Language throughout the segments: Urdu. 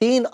3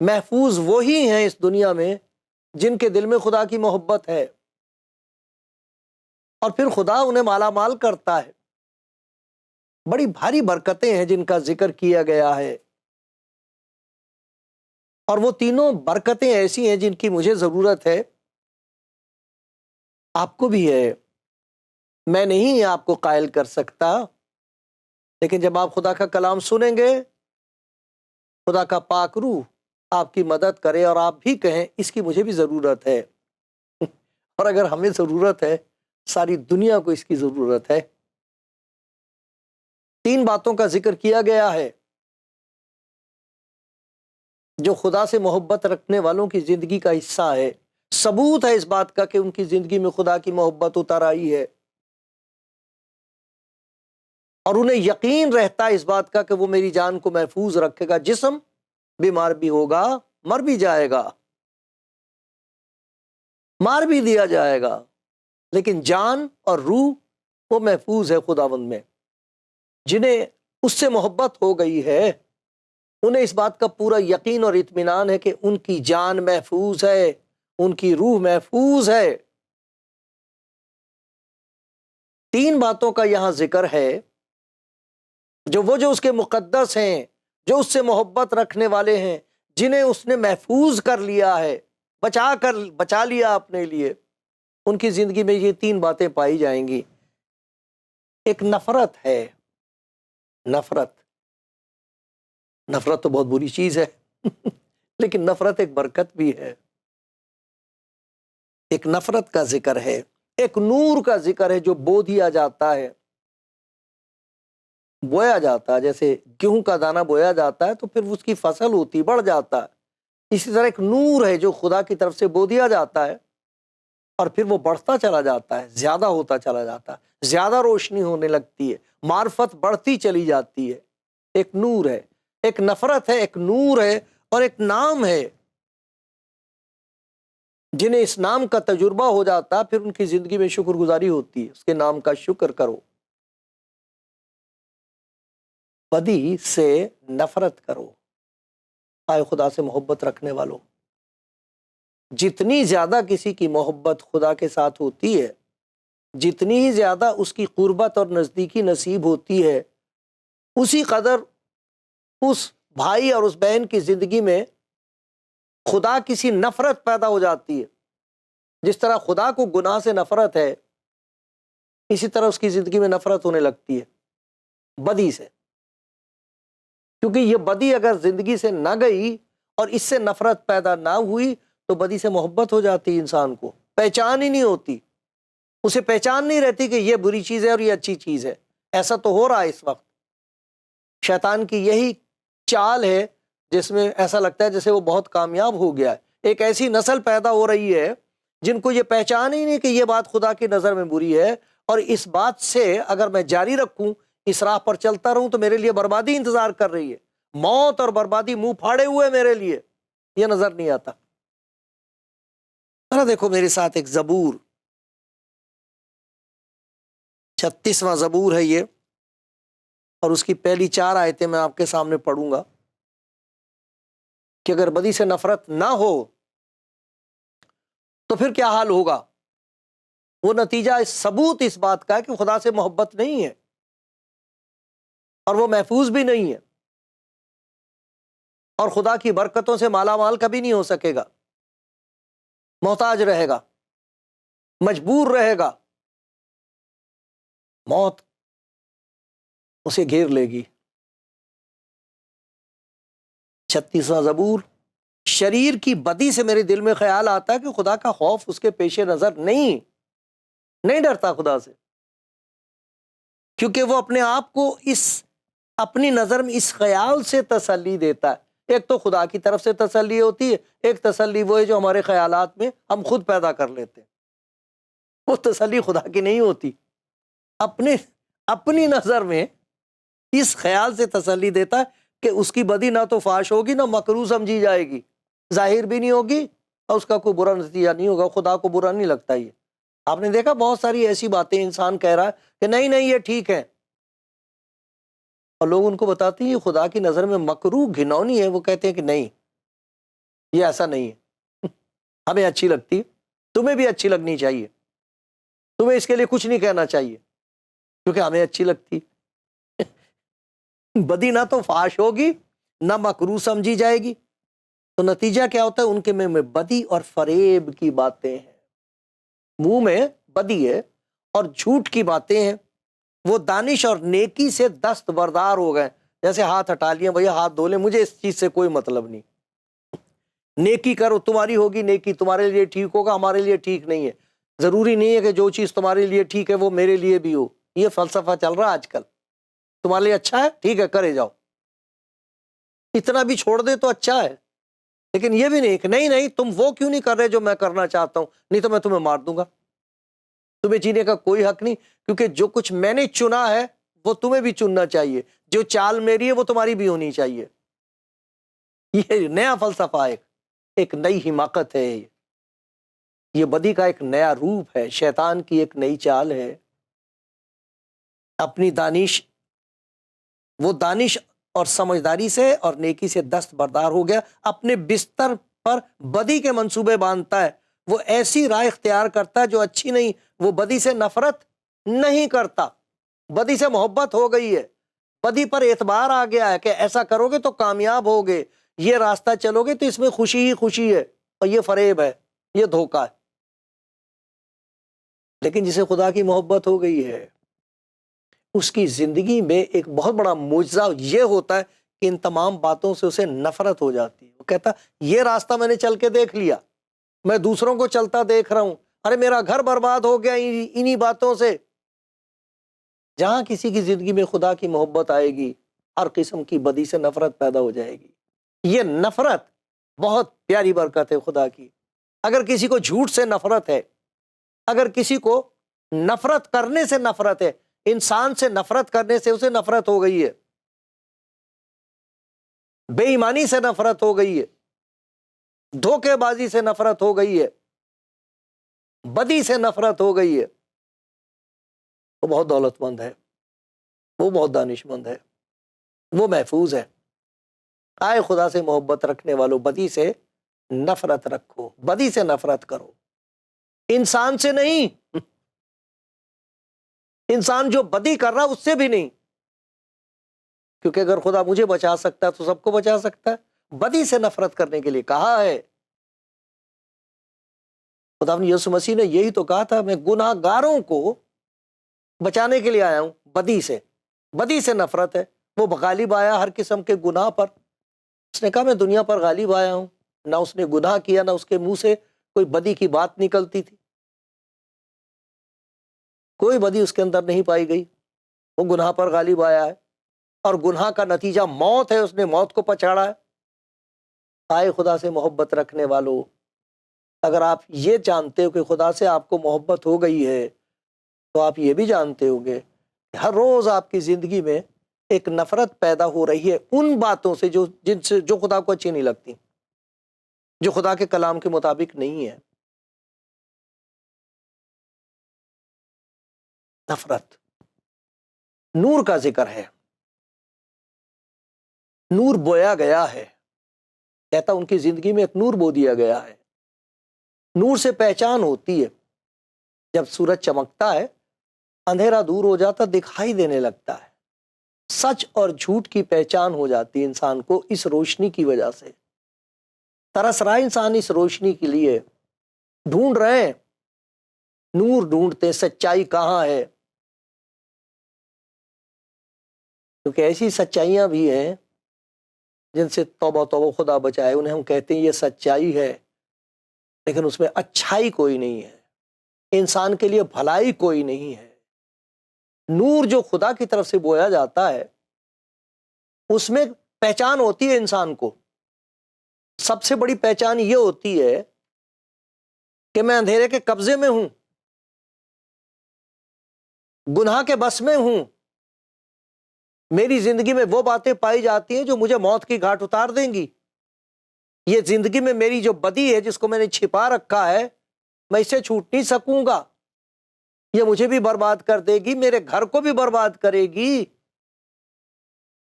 محفوظ وہی ہیں اس دنیا میں جن کے دل میں خدا کی محبت ہے، اور پھر خدا انہیں مالا مال کرتا ہے۔ بڑی بھاری برکتیں ہیں جن کا ذکر کیا گیا ہے، اور وہ تینوں برکتیں ایسی ہیں جن کی مجھے ضرورت ہے، آپ کو بھی ہے۔ میں نہیں آپ کو قائل کر سکتا، لیکن جب آپ خدا کا کلام سنیں گے، خدا کا پاک روح آپ کی مدد کرے اور آپ بھی کہیں اس کی مجھے بھی ضرورت ہے۔ اور اگر ہمیں ضرورت ہے، ساری دنیا کو اس کی ضرورت ہے۔ 3 باتوں کا ذکر کیا گیا ہے جو خدا سے محبت رکھنے والوں کی زندگی کا حصہ ہے، ثبوت ہے اس بات کا کہ ان کی زندگی میں خدا کی محبت اتر آئی ہے، اور انہیں یقین رہتا ہے اس بات کا کہ وہ میری جان کو محفوظ رکھے گا۔ جسم بیمار بھی ہوگا، مر بھی جائے گا، مار بھی دیا جائے گا، لیکن جان اور روح وہ محفوظ ہے خداوند میں۔ جنہیں اس سے محبت ہو گئی ہے، انہیں اس بات کا پورا یقین اور اطمینان ہے کہ ان کی جان محفوظ ہے، ان کی روح محفوظ ہے۔ 3 باتوں کا یہاں ذکر ہے جو اس کے مقدس ہیں، جو اس سے محبت رکھنے والے ہیں، جنہیں اس نے محفوظ کر لیا ہے، بچا لیا اپنے لیے، ان کی زندگی میں یہ 3 باتیں پائی جائیں گی۔ ایک نفرت ہے، نفرت تو بہت بری چیز ہے لیکن نفرت ایک برکت بھی ہے۔ ایک نفرت کا ذکر ہے، ایک نور کا ذکر ہے جو بو دیا جاتا ہے، بویا جاتا ہے۔ جیسے گیہوں کا دانہ بویا جاتا ہے تو پھر اس کی فصل ہوتی، بڑھ جاتا ہے، اسی طرح ایک نور ہے جو خدا کی طرف سے بو دیا جاتا ہے، اور پھر وہ بڑھتا چلا جاتا ہے، زیادہ ہوتا چلا جاتا ہے، زیادہ روشنی ہونے لگتی ہے، معرفت بڑھتی چلی جاتی ہے۔ ایک نور ہے، ایک نفرت ہے، ایک نور ہے، اور ایک نام ہے۔ جنہیں اس نام کا تجربہ ہو جاتا پھر ان کی زندگی میں شکر گزاری ہوتی ہے، اس کے نام کا شکر کرو۔ بدی سے نفرت کرو۔ آئے خدا سے محبت رکھنے والوں، جتنی زیادہ کسی کی محبت خدا کے ساتھ ہوتی ہے، جتنی ہی زیادہ اس کی قربت اور نزدیکی نصیب ہوتی ہے، اسی قدر اس بھائی اور اس بہن کی زندگی میں خدا کی نفرت پیدا ہو جاتی ہے۔ جس طرح خدا کو گناہ سے نفرت ہے، اسی طرح اس کی زندگی میں نفرت ہونے لگتی ہے بدی سے، کیونکہ یہ بدی اگر زندگی سے نہ گئی اور اس سے نفرت پیدا نہ ہوئی تو بدی سے محبت ہو جاتی، انسان کو پہچان ہی نہیں ہوتی، اسے پہچان نہیں رہتی کہ یہ بری چیز ہے اور یہ اچھی چیز ہے۔ ایسا تو ہو رہا ہے اس وقت، شیطان کی یہی چال ہے جس میں ایسا لگتا ہے جیسے وہ بہت کامیاب ہو گیا ہے۔ ایک ایسی نسل پیدا ہو رہی ہے جن کو یہ پہچان ہی نہیں کہ یہ بات خدا کی نظر میں بری ہے، اور اس بات سے اگر میں جاری رکھوں، اس راہ پر چلتا رہوں تو میرے لیے بربادی انتظار کر رہی ہے، موت اور بربادی منہ پھاڑے ہوئے میرے لیے، یہ نظر نہیں آتا۔ ذرا دیکھو میرے ساتھ ایک زبور، 36واں زبور ہے یہ، اور اس کی پہلی 4 آیتیں میں آپ کے سامنے پڑھوں گا کہ اگر بدی سے نفرت نہ ہو تو پھر کیا حال ہوگا۔ وہ نتیجہ ثبوت اس بات کا ہے کہ خدا سے محبت نہیں ہے اور وہ محفوظ بھی نہیں ہے، اور خدا کی برکتوں سے مالا مال کبھی نہیں ہو سکے گا، محتاج رہے گا، مجبور رہے گا، موت اسے گھیر لے گی۔ 36واں زبور، شریر کی بدی سے میرے دل میں خیال آتا ہے کہ خدا کا خوف اس کے پیش نظر نہیں ڈرتا خدا سے، کیونکہ وہ اپنے آپ کو اپنی نظر میں اس خیال سے تسلی دیتا ہے۔ ایک تو خدا کی طرف سے تسلی ہوتی ہے، ایک تسلی وہ ہے جو ہمارے خیالات میں ہم خود پیدا کر لیتے ہیں، وہ تسلی خدا کی نہیں ہوتی۔ اپنی نظر میں اس خیال سے تسلی دیتا ہے کہ اس کی بدی نہ تو فاش ہوگی، نہ مکروہ سمجھی جائے گی، ظاہر بھی نہیں ہوگی، اور اس کا کوئی برا نتیجہ نہیں ہوگا۔ خدا کو برا نہیں لگتا۔ یہ آپ نے دیکھا بہت ساری ایسی باتیں انسان کہہ رہا ہے کہ نہیں یہ ٹھیک ہے، اور لوگ ان کو بتاتے ہیں یہ خدا کی نظر میں مکروہ گھنونی ہے، وہ کہتے ہیں کہ نہیں یہ ایسا نہیں ہے، ہمیں اچھی لگتی، تمہیں بھی اچھی لگنی چاہیے، تمہیں اس کے لیے کچھ نہیں کہنا چاہیے کیونکہ ہمیں اچھی لگتی۔ بدی نہ تو فاش ہوگی نہ مکروہ سمجھی جائے گی، تو نتیجہ کیا ہوتا ہے؟ ان کے منہ میں بدی اور فریب کی باتیں ہیں، منہ میں بدی ہے اور جھوٹ کی باتیں ہیں۔ وہ دانش اور نیکی سے دستبردار ہو گئے، جیسے ہاتھ ہٹا لیا، بھیا ہاتھ دھو لیں، مجھے اس چیز سے کوئی مطلب نہیں، نیکی کرو، تمہاری ہوگی نیکی، تمہارے لیے ٹھیک ہوگا، ہمارے لیے ٹھیک نہیں ہے، ضروری نہیں ہے کہ جو چیز تمہارے لیے ٹھیک ہے وہ میرے لیے بھی ہو۔ یہ فلسفہ چل رہا آج کل، تمہارے لیے اچھا ہے ٹھیک ہے کرے جاؤ، اتنا بھی چھوڑ دے تو اچھا ہے، لیکن یہ بھی نہیں کہ نہیں نہیں تم وہ کیوں نہیں کر رہے جو میں کرنا چاہتا ہوں، نہیں تو میں تمہیں مار دوں گا، تمہیں جینے کا کوئی حق نہیں، کیونکہ جو کچھ میں نے چنا ہے وہ تمہیں بھی چننا چاہیے، جو چال میری ہے وہ تمہاری بھی ہونی چاہیے۔ یہ نیا فلسفہ ہے، ایک نئی حماقت ہے، یہ بدی کا ایک نیا روپ ہے، شیطان کی ایک نئی چال ہے۔ اپنی دانش، وہ دانش اور سمجھداری سے اور نیکی سے دستبردار ہو گیا، اپنے بستر پر بدی کے منصوبے باندھتا ہے، وہ ایسی رائے اختیار کرتا ہے جو اچھی نہیں، وہ بدی سے نفرت نہیں کرتا، بدی سے محبت ہو گئی ہے، بدی پر اعتبار آ گیا ہے کہ ایسا کرو گے تو کامیاب ہوگے، یہ راستہ چلو گے تو اس میں خوشی ہی خوشی ہے، اور یہ فریب ہے، یہ دھوکہ ہے۔ لیکن جسے خدا کی محبت ہو گئی ہے، اس کی زندگی میں ایک بہت بڑا معجزہ یہ ہوتا ہے کہ ان تمام باتوں سے اسے نفرت ہو جاتی ہے۔ وہ کہتا یہ راستہ میں نے چل کے دیکھ لیا، میں دوسروں کو چلتا دیکھ رہا ہوں، ارے میرا گھر برباد ہو گیا انہی باتوں سے۔ جہاں کسی کی زندگی میں خدا کی محبت آئے گی، ہر قسم کی بدی سے نفرت پیدا ہو جائے گی۔ یہ نفرت بہت پیاری برکت ہے خدا کی۔ اگر کسی کو جھوٹ سے نفرت ہے، اگر کسی کو نفرت کرنے سے نفرت ہے، انسان سے نفرت کرنے سے اسے نفرت ہو گئی ہے، بے ایمانی سے نفرت ہو گئی ہے، دھوکے بازی سے نفرت ہو گئی ہے، بدی سے نفرت ہو گئی ہے، وہ بہت دولت مند ہے، وہ بہت دانش مند ہے، وہ محفوظ ہے۔ آئے خدا سے محبت رکھنے والوں، بدی سے نفرت رکھو، بدی سے نفرت کرو، انسان سے نہیں، انسان جو بدی کر رہا اس سے بھی نہیں، کیونکہ اگر خدا مجھے بچا سکتا ہے تو سب کو بچا سکتا ہے۔ بدی سے نفرت کرنے کے لیے کہا ہے، خدا نے یسوع مسیح نے یہی تو کہا تھا، میں گناہ گاروں کو بچانے کے لیے آیا ہوں، بدی سے، بدی سے نفرت ہے۔ وہ غالب آیا ہر قسم کے گناہ پر، اس نے کہا میں دنیا پر غالب آیا ہوں، نہ اس نے گناہ کیا، نہ اس کے منہ سے کوئی بدی کی بات نکلتی تھی، کوئی بدی اس کے اندر نہیں پائی گئی، وہ گناہ پر غالب آیا ہے، اور گناہ کا نتیجہ موت ہے، اس نے موت کو پچاڑا ہے۔ آئے خدا سے محبت رکھنے والوں، اگر آپ یہ جانتے ہو کہ خدا سے آپ کو محبت ہو گئی ہے، تو آپ یہ بھی جانتے ہو گے کہ ہر روز آپ کی زندگی میں ایک نفرت پیدا ہو رہی ہے ان باتوں سے جو خدا کو اچھی نہیں لگتی، جو خدا کے کلام کے مطابق نہیں ہے۔ نفرت، نور کا ذکر ہے، نور بویا گیا ہے، کہتا ان کی زندگی میں ایک نور بو دیا گیا ہے۔ نور سے پہچان ہوتی ہے، جب سورج چمکتا ہے اندھیرا دور ہو جاتا، دکھائی دینے لگتا ہے، سچ اور جھوٹ کی پہچان ہو جاتی ہے انسان کو اس روشنی کی وجہ سے۔ ترس رہا ہے انسان اس روشنی کے لیے، ڈھونڈ رہے ہیں، نور ڈھونڈتے، سچائی کہاں ہے؟ کیونکہ ایسی سچائیاں بھی ہیں جن سے توبہ توبہ خدا بچائے، انہیں ہم کہتے ہیں یہ سچائی ہے، لیکن اس میں اچھائی کوئی نہیں ہے، انسان کے لیے بھلائی کوئی نہیں ہے۔ نور جو خدا کی طرف سے بویا جاتا ہے اس میں پہچان ہوتی ہے انسان کو۔ سب سے بڑی پہچان یہ ہوتی ہے کہ میں اندھیرے کے قبضے میں ہوں، گناہ کے بس میں ہوں، میری زندگی میں وہ باتیں پائی جاتی ہیں جو مجھے موت کی گھاٹ اتار دیں گی۔ یہ زندگی میں میری جو بدی ہے جس کو میں نے چھپا رکھا ہے، میں اس سے چھوٹ نہیں سکوں گا، یہ مجھے بھی برباد کر دے گی، میرے گھر کو بھی برباد کرے گی،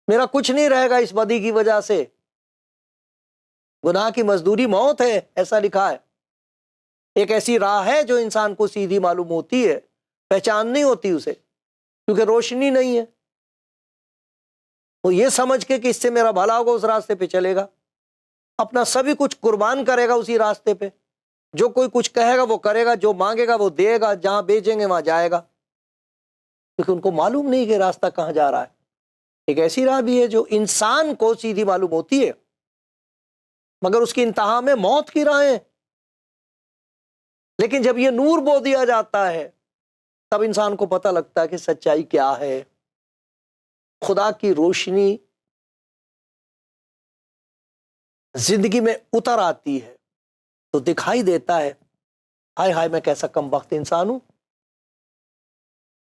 میرا کچھ نہیں رہے گا اس بدی کی وجہ سے۔ گناہ کی مزدوری موت ہے، ایسا لکھا ہے۔ ایک ایسی راہ ہے جو انسان کو سیدھی معلوم ہوتی ہے، پہچان نہیں ہوتی اسے، کیونکہ روشنی نہیں ہے۔ وہ یہ سمجھ کے کہ اس سے میرا بھلا ہوگا اس راستے پہ چلے گا، اپنا سبھی کچھ قربان کرے گا اسی راستے پہ، جو کوئی کچھ کہے گا وہ کرے گا، جو مانگے گا وہ دے گا، جہاں بھیجیں گے وہاں جائے گا، کیونکہ ان کو معلوم نہیں کہ راستہ کہاں جا رہا ہے۔ ایک ایسی راہ بھی ہے جو انسان کو سیدھی معلوم ہوتی ہے، مگر اس کی انتہا میں موت کی راہیں۔ لیکن جب یہ نور بو دیا جاتا ہے تب انسان کو پتہ لگتا ہے کہ سچائی کیا ہے۔ خدا کی روشنی زندگی میں اتر آتی ہے تو دکھائی دیتا ہے، ہائے ہائے میں کیسا کم بخت انسان ہوں۔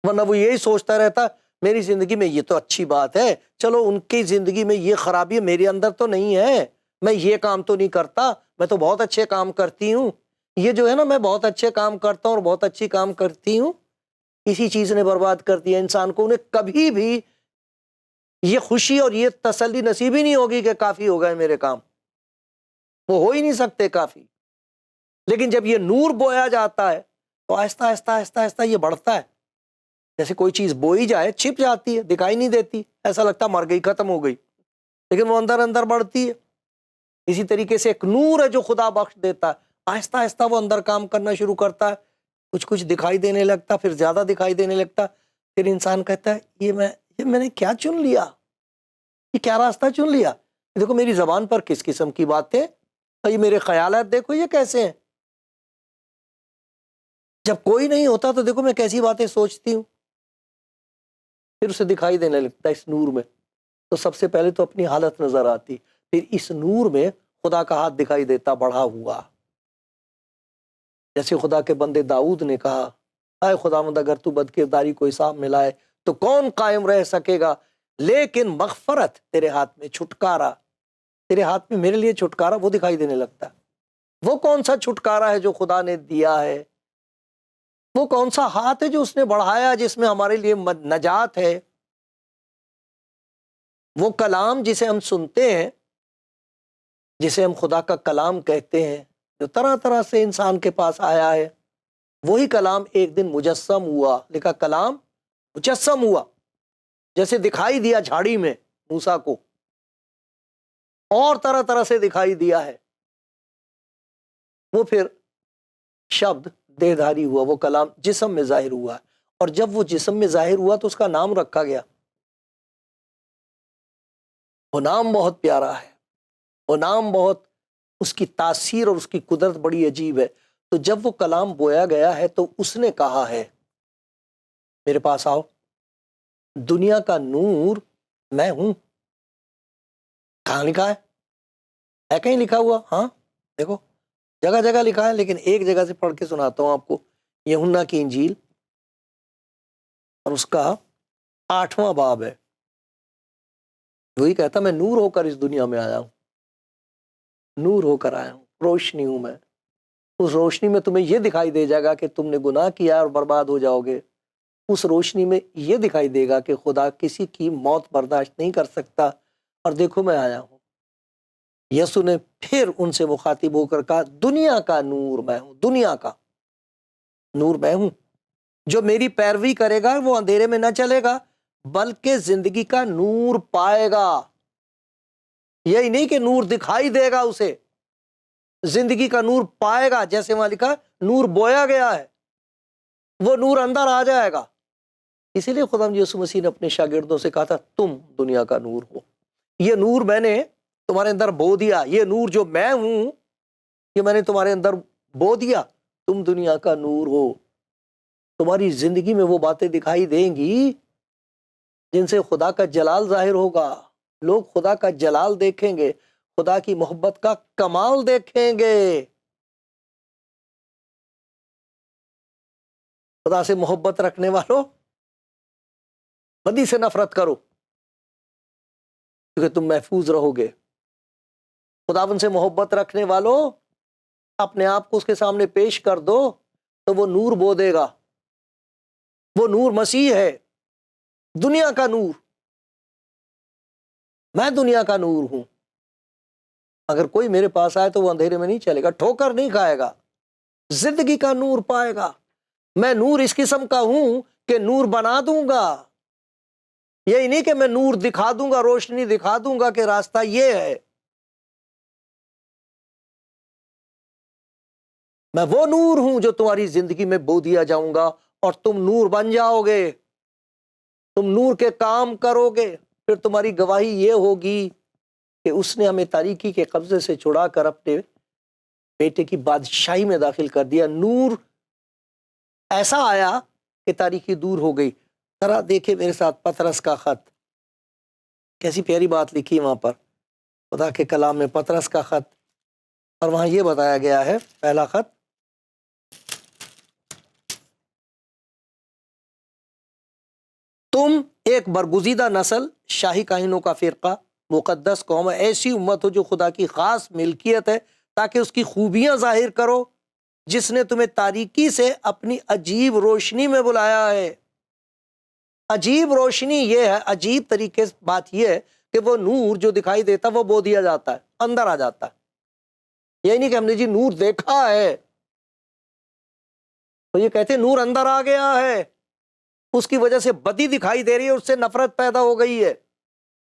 ورنہ وہ یہی سوچتا رہتا میری زندگی میں یہ تو اچھی بات ہے، چلو ان کی زندگی میں یہ خرابی ہے، میرے اندر تو نہیں ہے، میں یہ کام تو نہیں کرتا، میں تو بہت اچھے کام کرتی ہوں۔ یہ جو ہے نا، میں بہت اچھے کام کرتا ہوں اور بہت اچھی کام کرتی ہوں، اسی چیز نے برباد کر دیا انسان کو۔ انہیں کبھی بھی یہ خوشی اور یہ تسلی نصیب ہی نہیں ہوگی کہ کافی ہو گئے میرے کام، وہ ہو ہی نہیں سکتے کافی۔ لیکن جب یہ نور بویا جاتا ہے تو آہستہ آہستہ آہستہ آہستہ یہ بڑھتا ہے۔ جیسے کوئی چیز بوئی جائے، چھپ جاتی ہے، دکھائی نہیں دیتی، ایسا لگتا مر گئی، ختم ہو گئی، لیکن وہ اندر اندر بڑھتی ہے۔ اسی طریقے سے ایک نور ہے جو خدا بخش دیتا ہے، آہستہ آہستہ وہ اندر کام کرنا شروع کرتا ہے، کچھ کچھ دکھائی دینے لگتا، پھر زیادہ دکھائی دینے لگتا، پھر انسان کہتا ہے یہ میں نے کیا چن لیا، یہ کیا راستہ چن لیا، دیکھو میری زبان پر کس قسم کی باتیں، یہ میرے خیالات دیکھو یہ کیسے ہیں، جب کوئی نہیں ہوتا تو دیکھو میں کیسی باتیں سوچتی ہوں۔ پھر اسے دکھائی دینے لگتا ہے اس نور میں، تو سب سے پہلے تو اپنی حالت نظر آتی، پھر اس نور میں خدا کا ہاتھ دکھائی دیتا بڑھا ہوا۔ جیسے خدا کے بندے داؤد نے کہا، اے خداوند اگر تو بد کرداری کو حساب میں لائے تو کون قائم رہ سکے گا، لیکن مغفرت تیرے ہاتھ میں، چھٹکارا تیرے ہاتھ میں، میرے لیے چھٹکارا وہ دکھائی دینے لگتا ہے۔ وہ کون سا چھٹکارا ہے جو خدا نے دیا ہے، وہ کون سا ہاتھ ہے جو اس نے بڑھایا جس میں ہمارے لیے نجات ہے۔ وہ کلام جسے ہم سنتے ہیں، جسے ہم خدا کا کلام کہتے ہیں، جو طرح طرح سے انسان کے پاس آیا ہے، وہی کلام ایک دن مجسم ہوا، لکھا کلام مجسم ہوا، جیسے دکھائی دیا جھاڑی میں موسیٰ کو، اور طرح طرح سے دکھائی دیا ہے۔ وہ پھر شبد دیہدھاری ہوا، وہ کلام جسم میں ظاہر ہوا، اور جب وہ جسم میں ظاہر ہوا تو اس کا نام رکھا گیا۔ وہ نام بہت پیارا ہے، وہ نام بہت، اس کی تاثیر اور اس کی قدرت بڑی عجیب ہے۔ تو جب وہ کلام بویا گیا ہے تو اس نے کہا ہے میرے پاس آؤ، دنیا کا نور میں ہوں۔ کہاں لکھا ہے کہیں لکھا ہوا؟ ہاں دیکھو جگہ جگہ لکھا ہے، لیکن ایک جگہ سے پڑھ کے سناتا ہوں آپ کو، یوحنا کی انجیل اور اس کا 8واں باب ہے۔ وہی کہتا میں نور ہو کر اس دنیا میں آیا ہوں، نور ہو کر آیا ہوں، روشنی ہوں میں۔ اس روشنی میں تمہیں یہ دکھائی دے جائے گا کہ تم نے گناہ کیا اور برباد ہو جاؤ گے۔ اس روشنی میں یہ دکھائی دے گا کہ خدا کسی کی موت برداشت نہیں کر سکتا، اور دیکھو میں آیا ہوں۔ یسوع نے پھر ان سے مخاطب ہو کر کہا دنیا کا نور میں ہوں، دنیا کا نور میں ہوں، جو میری پیروی کرے گا وہ اندھیرے میں نہ چلے گا بلکہ زندگی کا نور پائے گا۔ یہی نہیں کہ نور دکھائی دے گا اسے، زندگی کا نور پائے گا، جیسے وہاں لکھا نور بویا گیا ہے، وہ نور اندر آ جائے گا۔ اسی لیے خدا یسوع مسیح نے اپنے شاگردوں سے کہا تھا تم دنیا کا نور ہو، یہ نور میں نے تمہارے اندر بو دیا، یہ نور جو میں ہوں یہ میں نے تمہارے اندر بو دیا، تم دنیا کا نور ہو۔ تمہاری زندگی میں وہ باتیں دکھائی دیں گی جن سے خدا کا جلال ظاہر ہوگا، لوگ خدا کا جلال دیکھیں گے، خدا کی محبت کا کمال دیکھیں گے۔ خدا سے محبت رکھنے والوں بدی سے نفرت کرو کیونکہ تم محفوظ رہو گے۔ خداوند سے محبت رکھنے والوں اپنے آپ کو اس کے سامنے پیش کر دو تو وہ نور بو دے گا۔ وہ نور مسیح ہے، دنیا کا نور۔ میں دنیا کا نور ہوں، اگر کوئی میرے پاس آئے تو وہ اندھیرے میں نہیں چلے گا، ٹھوکر نہیں کھائے گا، زندگی کا نور پائے گا۔ میں نور اس قسم کا ہوں کہ نور بنا دوں گا، یہی نہیں کہ میں نور دکھا دوں گا، روشنی دکھا دوں گا کہ راستہ یہ ہے۔ میں وہ نور ہوں جو تمہاری زندگی میں بو دیا جاؤں گا اور تم نور بن جاؤ گے، تم نور کے کام کرو گے، پھر تمہاری گواہی یہ ہوگی کہ اس نے ہمیں تاریکی کے قبضے سے چھڑا کر اپنے بیٹے کی بادشاہی میں داخل کر دیا۔ نور ایسا آیا کہ تاریکی دور ہو گئی۔ ذرا دیکھیں میرے ساتھ پطرس کا خط، کیسی پیاری بات لکھی ہے وہاں پر خدا کے کلام میں، پطرس کا خط، اور وہاں یہ بتایا گیا ہے، پہلا خط تم ایک برگزیدہ نسل، شاہی کاہنوں کا فرقہ، مقدس قوم، ایسی امت ہو جو خدا کی خاص ملکیت ہے، تاکہ اس کی خوبیاں ظاہر کرو جس نے تمہیں تاریکی سے اپنی عجیب روشنی میں بلایا ہے۔ عجیب روشنی یہ ہے، عجیب طریقے سے بات یہ ہے کہ وہ نور جو دکھائی دیتا وہ بو دیا جاتا ہے، اندر آ جاتا ہے۔ یہ نہیں کہ ہم نے جی نور دیکھا ہے، تو یہ کہتے ہیں نور اندر آ گیا ہے، اس کی وجہ سے بدی دکھائی دے رہی ہے، اس سے نفرت پیدا ہو گئی ہے۔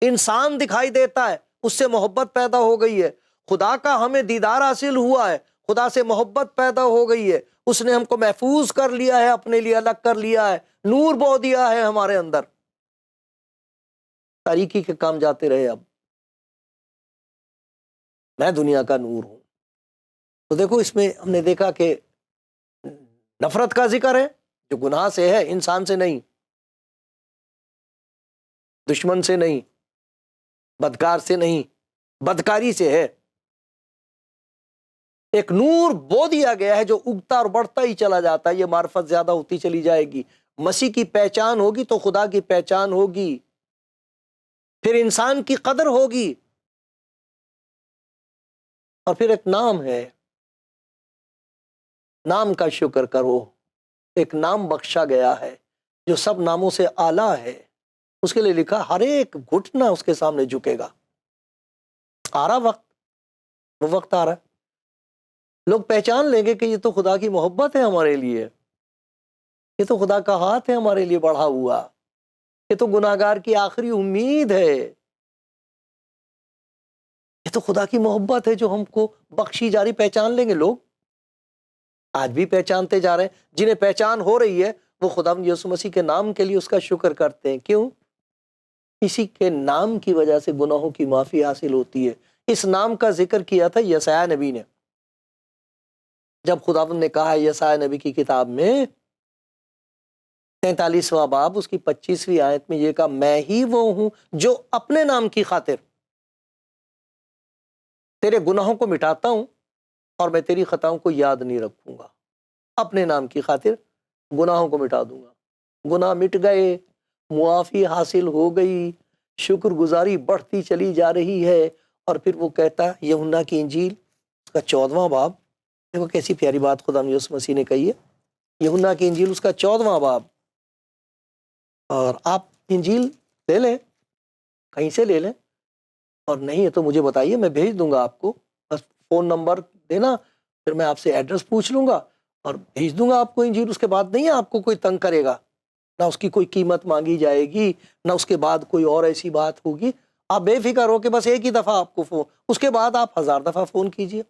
انسان دکھائی دیتا ہے، اس سے محبت پیدا ہو گئی ہے۔ خدا کا ہمیں دیدار حاصل ہوا ہے، خدا سے محبت پیدا ہو گئی ہے، اس نے ہم کو محفوظ کر لیا ہے، اپنے لیے الگ کر لیا ہے، نور بو دیا ہے ہمارے اندر۔ تاریکی کے کام جاتے رہے، اب میں دنیا کا نور ہوں۔ تو دیکھو اس میں ہم نے دیکھا کہ نفرت کا ذکر ہے جو گناہ سے ہے، انسان سے نہیں، دشمن سے نہیں، بدکار سے نہیں، بدکاری سے ہے۔ ایک نور بو دیا گیا ہے جو اگتا اور بڑھتا ہی چلا جاتا ہے، یہ معرفت زیادہ ہوتی چلی جائے گی، مسیح کی پہچان ہوگی تو خدا کی پہچان ہوگی، پھر انسان کی قدر ہوگی، اور پھر ایک نام ہے، نام کا شکر کرو۔ ایک نام بخشا گیا ہے جو سب ناموں سے اعلیٰ ہے، اس کے لیے لکھا ہر ایک گھٹنا اس کے سامنے جھکے گا۔ آ رہا وقت، وہ وقت آ رہا ہے، لوگ پہچان لیں گے کہ یہ تو خدا کی محبت ہے ہمارے لیے، یہ تو خدا کا ہاتھ ہے ہمارے لیے بڑھا ہوا، یہ تو گناہگار کی آخری امید ہے، یہ تو خدا کی محبت ہے جو ہم کو بخشی جا رہی۔ پہچان لیں گے لوگ، آج بھی پہچانتے جا رہے ہیں، جنہیں پہچان ہو رہی ہے وہ خدا یسوع مسیح کے نام کے لیے اس کا شکر کرتے ہیں۔ کیوں؟ اسی کے نام کی وجہ سے گناہوں کی معافی حاصل ہوتی ہے۔ اس نام کا ذکر کیا تھا یسعیاہ نبی نے، جب خداوند نے کہا ہے یسعیاہ نبی کی کتاب میں 43واں باب اس کی 25ویں آیت میں یہ کہا، میں ہی وہ ہوں جو اپنے نام کی خاطر تیرے گناہوں کو مٹاتا ہوں اور میں تیری خطاؤں کو یاد نہیں رکھوں گا۔ اپنے نام کی خاطر گناہوں کو مٹا دوں گا۔ گناہ مٹ گئے، معافی حاصل ہو گئی، شکر گزاری بڑھتی چلی جا رہی ہے۔ اور پھر وہ کہتا ہے یوحنا کی انجیل اس کا 14واں باب، دیکھو کیسی پیاری بات خدا یسوع مسیح نے کہی ہے، یوحنا کی انجیل اس کا 14واں باب، اور آپ انجیل لے لیں، کہیں سے لے لیں، اور نہیں ہے تو مجھے بتائیے، میں بھیج دوں گا آپ کو، بس فون نمبر دینا، پھر میں آپ سے ایڈریس پوچھ لوں گا اور بھیج دوں گا آپ کو انجیل۔ اس کے بعد نہیں ہے آپ کو کوئی تنگ کرے گا، نہ اس کی کوئی قیمت مانگی جائے گی، نہ اس کے بعد کوئی اور ایسی بات ہوگی۔ آپ بے فکر ہو کہ بس ایک ہی دفعہ آپ کو فون، اس کے بعد آپ 1000 دفعہ فون کیجئے۔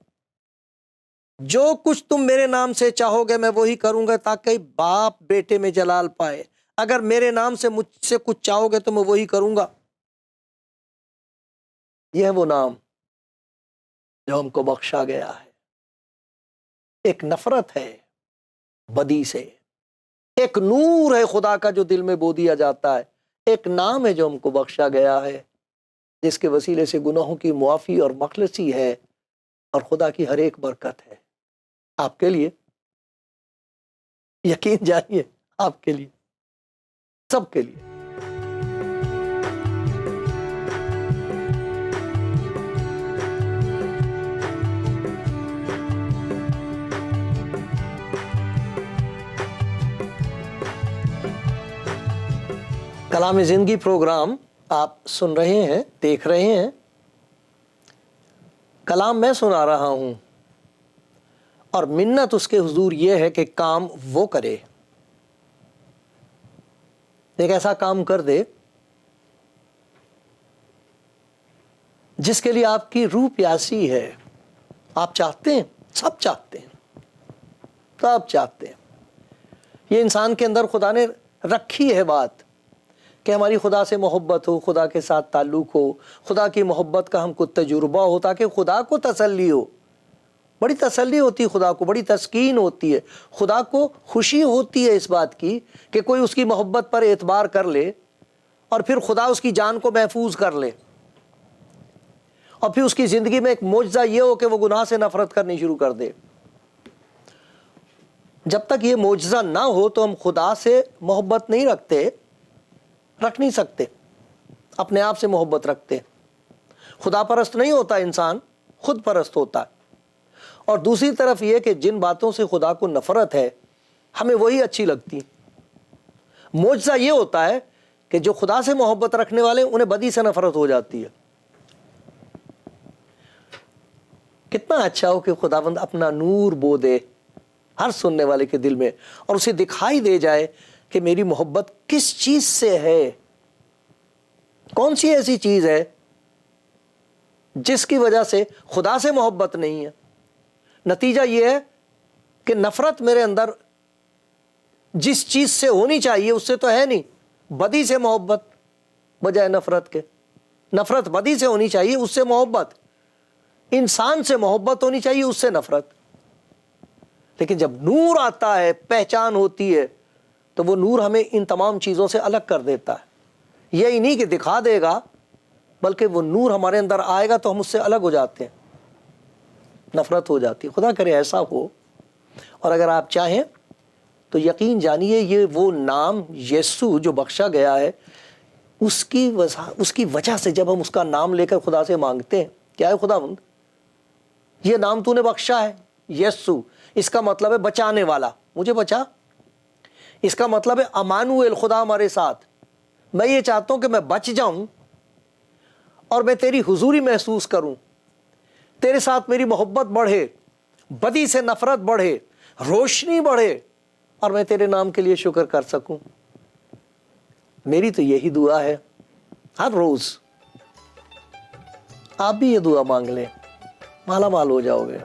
جو کچھ تم میرے نام سے چاہو گے میں وہی کروں گا، تاکہ باپ بیٹے میں جلال پائے۔ اگر میرے نام سے مجھ سے کچھ چاہو گے تو میں وہی کروں گا۔ یہ ہے وہ نام جو ہم کو بخشا گیا ہے۔ ایک نفرت ہے بدی سے، ایک نور ہے خدا کا جو دل میں بو دیا جاتا ہے، ایک نام ہے جو ہم کو بخشا گیا ہے جس کے وسیلے سے گناہوں کی معافی اور مخلصی ہے اور خدا کی ہر ایک برکت ہے آپ کے لیے۔ یقین جانیے، آپ کے لیے، سب کے لیے۔ کلام زندگی پروگرام آپ سن رہے ہیں، دیکھ رہے ہیں۔ کلام میں سنا رہا ہوں، اور منت اس کے حضور یہ ہے کہ کام وہ کرے، ایک ایسا کام کر دے جس کے لیے آپ کی روح پیاسی ہے۔ آپ چاہتے ہیں، سب چاہتے ہیں، سب چاہتے ہیں۔ یہ انسان کے اندر خدا نے رکھی ہے بات کہ ہماری خدا سے محبت ہو، خدا کے ساتھ تعلق ہو، خدا کی محبت کا ہم کو تجربہ ہو، تاکہ خدا کو تسلی ہو۔ بڑی تسلی ہوتی ہے خدا کو، بڑی تسکین ہوتی ہے خدا کو، خوشی ہوتی ہے اس بات کی کہ کوئی اس کی محبت پر اعتبار کر لے، اور پھر خدا اس کی جان کو محفوظ کر لے، اور پھر اس کی زندگی میں ایک معجزہ یہ ہو کہ وہ گناہ سے نفرت کرنی شروع کر دے۔ جب تک یہ معجزہ نہ ہو تو ہم خدا سے محبت نہیں رکھ نہیں سکتے، اپنے آپ سے محبت رکھتے۔ خدا پرست نہیں ہوتا انسان، خود پرست ہوتا ہے۔ اور دوسری طرف یہ کہ جن باتوں سے خدا کو نفرت ہے ہمیں وہی اچھی لگتی۔ معجزہ یہ ہوتا ہے کہ جو خدا سے محبت رکھنے والے انہیں بدی سے نفرت ہو جاتی ہے۔ کتنا اچھا ہو کہ خداوند اپنا نور بو دے ہر سننے والے کے دل میں، اور اسے دکھائی دے جائے کہ میری محبت کس چیز سے ہے، کون سی ایسی چیز ہے جس کی وجہ سے خدا سے محبت نہیں ہے۔ نتیجہ یہ ہے کہ نفرت میرے اندر جس چیز سے ہونی چاہیے اس سے تو ہے نہیں، بدی سے محبت بجائے نفرت کے۔ نفرت بدی سے ہونی چاہیے، اس سے محبت، انسان سے محبت ہونی چاہیے، اس سے نفرت۔ لیکن جب نور آتا ہے، پہچان ہوتی ہے، تو وہ نور ہمیں ان تمام چیزوں سے الگ کر دیتا ہے۔ یہی نہیں کہ دکھا دے گا، بلکہ وہ نور ہمارے اندر آئے گا تو ہم اس سے الگ ہو جاتے ہیں، نفرت ہو جاتی ہے۔ خدا کرے ایسا ہو۔ اور اگر آپ چاہیں تو یقین جانیے یہ وہ نام یسوع جو بخشا گیا ہے، اس کی وجہ سے جب ہم اس کا نام لے کر خدا سے مانگتے ہیں، کیا ہے خداوند یہ نام تو نے بخشا ہے، یسوع، اس کا مطلب ہے بچانے والا، مجھے بچا۔ اس کا مطلب ہے امانوئیل، خدا ہمارے ساتھ۔ میں یہ چاہتا ہوں کہ میں بچ جاؤں اور میں تیری حضوری محسوس کروں، تیرے ساتھ میری محبت بڑھے، بدی سے نفرت بڑھے، روشنی بڑھے، اور میں تیرے نام کے لیے شکر کر سکوں۔ میری تو یہی دعا ہے ہر روز۔ آپ بھی یہ دعا مانگ لیں، مالا مال ہو جاؤ گے۔